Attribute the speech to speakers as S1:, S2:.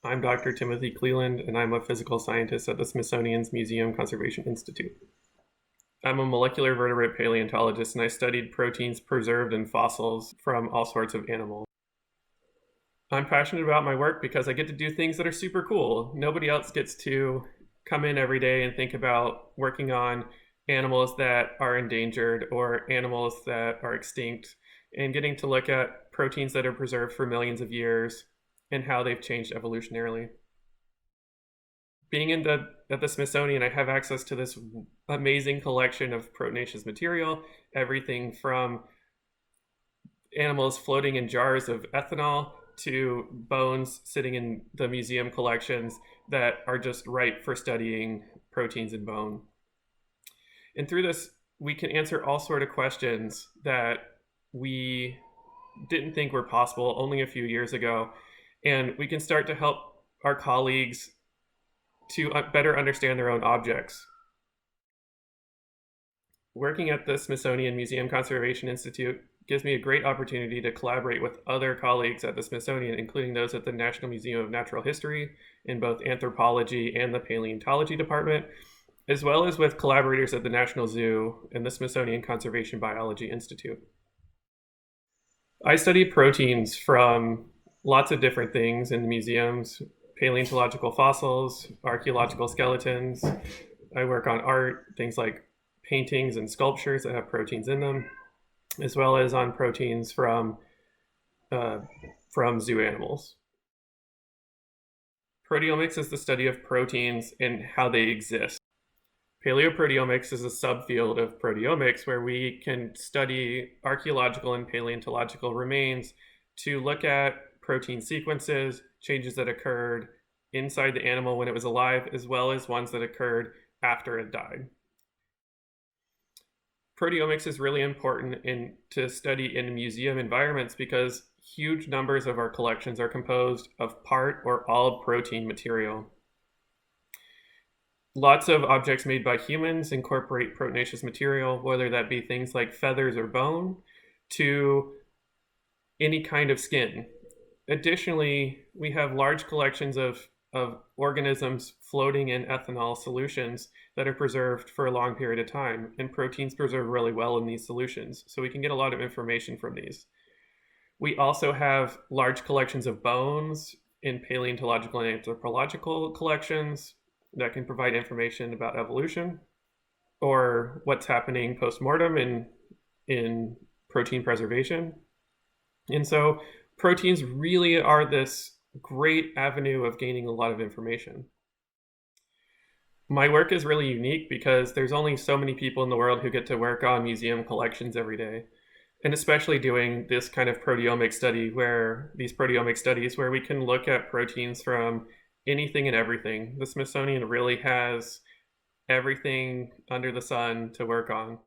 S1: I'm Dr. Timothy Cleland, and I'm a physical scientist at the Smithsonian's Museum Conservation Institute. I'm a molecular vertebrate paleontologist, and I studied proteins preserved in fossils from all sorts of animals. I'm passionate about my work because I get to do things that are super cool. Nobody else gets to come in every day and think about working on animals that are endangered or animals that are extinct, and getting to look at proteins that are preserved for millions of years and how they've changed evolutionarily. Being at the Smithsonian, I have access to this amazing collection of proteinaceous material, everything from animals floating in jars of ethanol to bones sitting in the museum collections that are just ripe for studying proteins in bone. And through this, we can answer all sort of questions that we didn't think were possible only a few years ago. And we can start to help our colleagues to better understand their own objects. Working at the Smithsonian Museum Conservation Institute gives me a great opportunity to collaborate with other colleagues at the Smithsonian, including those at the National Museum of Natural History in both anthropology and the paleontology department, as well as with collaborators at the National Zoo and the Smithsonian Conservation Biology Institute. I study proteins from lots of different things in the museums: paleontological fossils, archaeological skeletons. I work on art, things like paintings and sculptures that have proteins in them, as well as on proteins from zoo animals. Proteomics is the study of proteins and how they exist. Paleoproteomics is a subfield of proteomics where we can study archaeological and paleontological remains to look at protein sequences, changes that occurred inside the animal when it was alive, as well as ones that occurred after it died. Proteomics is really important to study in museum environments because huge numbers of our collections are composed of part or all protein material. Lots of objects made by humans incorporate proteinaceous material, whether that be things like feathers or bone, to any kind of skin. Additionally, we have large collections of organisms floating in ethanol solutions that are preserved for a long period of time, and proteins preserve really well in these solutions, so we can get a lot of information from these. We also have large collections of bones in paleontological and anthropological collections that can provide information about evolution or what's happening post-mortem in protein preservation. And so proteins really are this great avenue of gaining a lot of information. My work is really unique because there's only so many people in the world who get to work on museum collections every day. And especially doing this kind of proteomic study where we can look at proteins from anything and everything. The Smithsonian really has everything under the sun to work on.